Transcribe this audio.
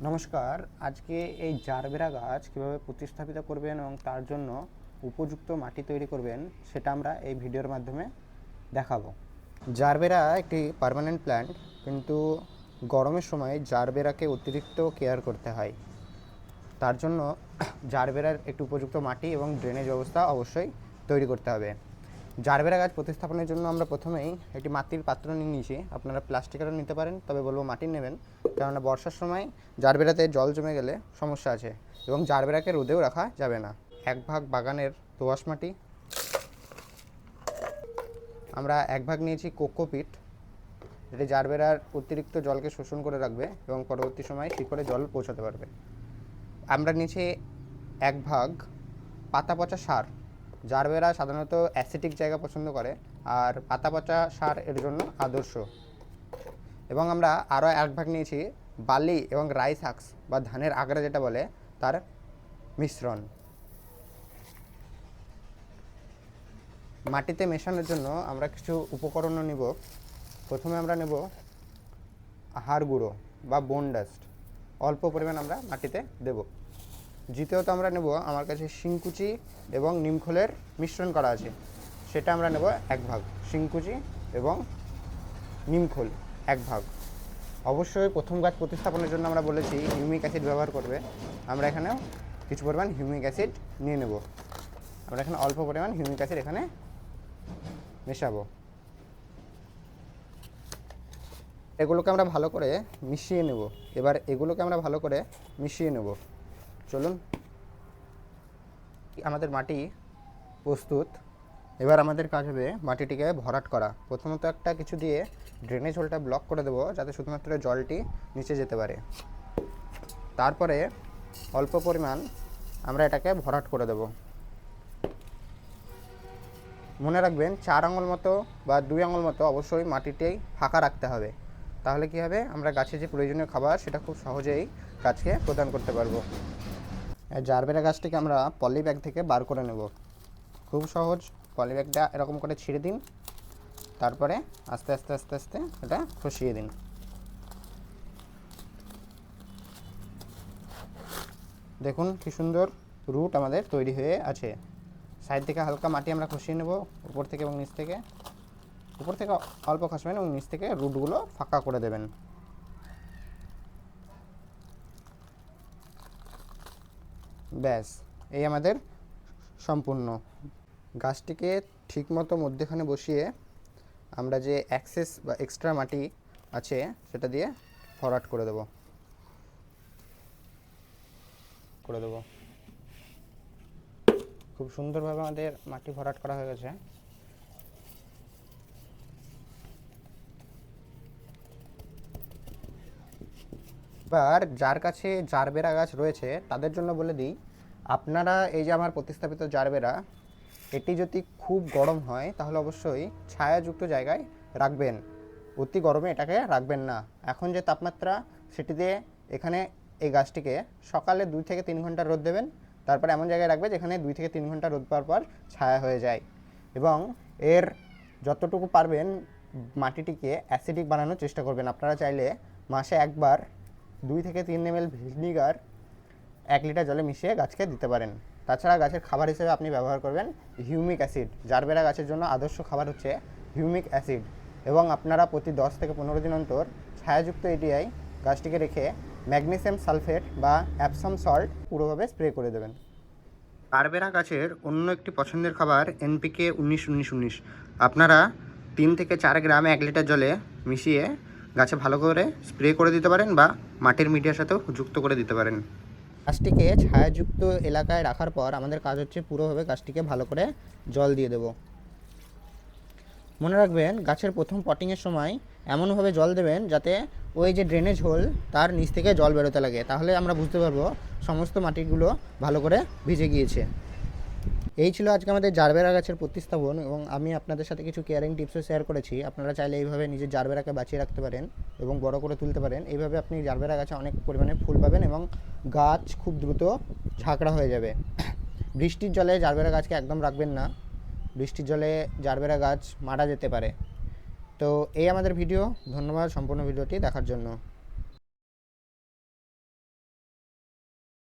নমস্কার। আজকে এই জারবেরা গাছ কীভাবে প্রতিস্থাপিত করবেন এবং তার জন্য উপযুক্ত মাটি তৈরি করবেন সেটা আমরা এই ভিডিওর মাধ্যমে দেখাবো। জারবেরা একটি পার্মানেন্ট প্ল্যান্ট, কিন্তু গরমের সময় জারবেরাকে অতিরিক্ত কেয়ার করতে হয়। তার জন্য জারবেরার একটি উপযুক্ত মাটি এবং ড্রেনেজ ব্যবস্থা অবশ্যই তৈরি করতে হবে। জারবেরা গাছ প্রতিস্থাপনের জন্য আমরা প্রথমেই একটি মাটির পাত্র নিয়ে নিয়েছি। আপনারা প্লাস্টিকেরও নিতে পারেন, তবে বলবো মাটির নেবেন, কেননা বর্ষার সময় জারবেরাতে জল জমে গেলে সমস্যা আছে এবং জারবেরাকে রোদেও রাখা যাবে না। 1 ভাগ বাগানের দোআঁশ মাটি, আমরা 1 ভাগ নিয়েছি কোকোপিট, যেটি জারবেরার অতিরিক্ত জলকে শোষণ করে রাখবে এবং পরবর্তী সময় শিকড়ে জল পৌঁছাতে পারবে। আমরা নিয়েছি 1 ভাগ পাতা পচা সার। জারবেরা সাধারণত অ্যাসিডিক জায়গা পছন্দ করে, আর পাতা পচা সার এর জন্য আদর্শ। এবং আমরা আরও 1 ভাগ নিয়েছি বার্লি এবং রাইস হাক্স বা ধানের আগড়া যেটা বলে তার মিশ্রণ। মাটিতে মেশানোর জন্য আমরা কিছু উপকরণও নেব। প্রথমে আমরা নেব হাড় গুঁড়ো বা বোন ডাস্ট, অল্প পরিমাণ আমরা মাটিতে দেব। দ্বিতীয়ত আমরা নেব, আমার কাছে শিংকুচি এবং নিমখোলের মিশ্রণ করা আছে, সেটা আমরা নেব 1 ভাগ। শিংকুচি এবং নিমখোল 1 ভাগ। অবশ্যই প্রথম গাছ প্রতিস্থাপনের জন্য আমরা বলেছি হিউমিক অ্যাসিড ব্যবহার করবে। আমরা এখানেও কিছু পরিমাণ হিউমিক অ্যাসিড নিয়ে নেব। আমরা এখানে অল্প পরিমাণ হিউমিক অ্যাসিড এখানে মেশাবো। এগুলোকে আমরা ভালো করে মিশিয়ে নেব। চলুন, আমাদের মাটি প্রস্তুত। এবার আমাদের কাজ হবে মাটিটিকে ভরাট করা। প্রথমত একটা কিছু দিয়ে ড্রেনেজ হোলটা ব্লক করে দেবো, যাতে শুধুমাত্র জলটি নিচে যেতে পারে। তারপরে অল্প পরিমাণ আমরা এটাকে ভরাট করে দেব। মনে রাখবেন 4 আঙুল মতো বা 2 আঙুল মতো অবশ্যই মাটিতেই ফাঁকা রাখতে হবে। তাহলে কী হবে, আমরা গাছে যে প্রয়োজনীয় খাবার সেটা খুব সহজেই গাছকে প্রদান করতে পারবো। জারবেরা গাছটিকে আমরা পলি ব্যাগ থেকে বার করে নেব। খুব সহজ। পলি ব্যাগটা এরকম করে ছিঁড়ে দিন, তারপরে আস্তে আস্তে আস্তে আস্তে এটা খসিয়ে দিন। দেখুন কি সুন্দর রুট আমাদের তৈরি হয়ে আছে। সাইড থেকে হালকা মাটি আমরা খসিয়ে নেব, উপর থেকে এবং নিচ থেকে। উপর থেকে অল্প খসবেন এবং নিচ থেকে রুটগুলো ফাঁকা করে দেবেন। ব্যাস, এই আমাদের সম্পূর্ণ। গাছটিকে ঠিকমতো মধ্যেখানে বসিয়ে আমরা যে অ্যাক্সেস বা এক্সট্রা মাটি আছে সেটা দিয়ে ভরাট করে দেব। খুব সুন্দরভাবে আমাদের মাটি ভরাট করা হয়ে গেছে। এবার যার কাছে জারবেরা গাছ রয়েছে তাদের জন্য বলে দিই, আপনারা এই যে আমার প্রতিস্থাপিত জারবেরা, এটি যদি খুব গরম হয় তাহলে অবশ্যই ছায়াযুক্ত জায়গায় রাখবেন। অতি গরমে এটাকে রাখবেন না। এখন যে তাপমাত্রা সেটিতে এখানে এই গাছটিকে সকালে 2 থেকে 3 ঘন্টা রোদ দেবেন, তারপরে এমন জায়গায় রাখবে যেখানে 2 থেকে 3 ঘন্টা রোদ পাওয়ার পর ছায়া হয়ে যায়। এবং এর যতটুকু পারবেন মাটিটিকে অ্যাসিডিক বানানোর চেষ্টা করবেন। আপনারা চাইলে মাসে একবার 2 থেকে 3 ml ভিনিগার 1 লিটার জলে মিশিয়ে গাছকে দিতে পারেন। তাছাড়া গাছের খাবার হিসেবে আপনি ব্যবহার করবেন হিউমিক অ্যাসিড। জারবেরা গাছের জন্য আদর্শ খাবার হচ্ছে হিউমিক অ্যাসিড। এবং আপনারা প্রতি 10 থেকে 15 দিন অন্তর ছায়াযুক্ত এটিআই গাছটিকে রেখে ম্যাগনেসিয়াম সালফেট বা অ্যাপসাম সল্ট পুরোভাবে স্প্রে করে দেবেন। জারবেরা গাছের অন্য একটি পছন্দের খাবার এনপিকে 19-19-19। আপনারা 3 থেকে 4 গ্রাম 1 লিটার জলে মিশিয়ে গাছে ভালো করে স্প্রে করে দিতে পারেন বা মাটির মিডিয়ার সাথেও যুক্ত করে দিতে পারেন। গাছটিকে ছায়াযুক্ত এলাকায় রাখার পর আমাদের কাজ হচ্ছে পুরোভাবে গাছটিকে ভালো করে জল দিয়ে দেব। মনে রাখবেন, গাছের প্রথম পটিংয়ের সময় এমনভাবে জল দেবেন যাতে ওই যে ড্রেনেজ হোল তার নিচ থেকে জল বেরোতে লাগে। তাহলে আমরা বুঝতে পারবো সমস্ত মাটিগুলো ভালো করে ভিজে গিয়েছে। এই ছিল আজকে আমাদের জারবেরা গাছের প্রতিস্থাপন, এবং আমি আপনাদের সাথে কিছু কেয়ারিং টিপসও শেয়ার করেছি। আপনারা চাইলে এইভাবে নিজের জারবেরাকে বাঁচিয়ে রাখতে পারেন এবং বড় করে তুলতে পারেন। এইভাবে আপনি জারবেরা গাছে অনেক পরিমাণে ফুল পাবেন এবং গাছ খুব দ্রুত ঝাঁকড়া হয়ে যাবে। বৃষ্টির জলে জারবেরা গাছকে একদম রাখবেন না, বৃষ্টির জলে জারবেরা গাছ মারা যেতে পারে। তো এই আমাদের ভিডিও। ধন্যবাদ সম্পূর্ণ ভিডিওটি দেখার জন্য।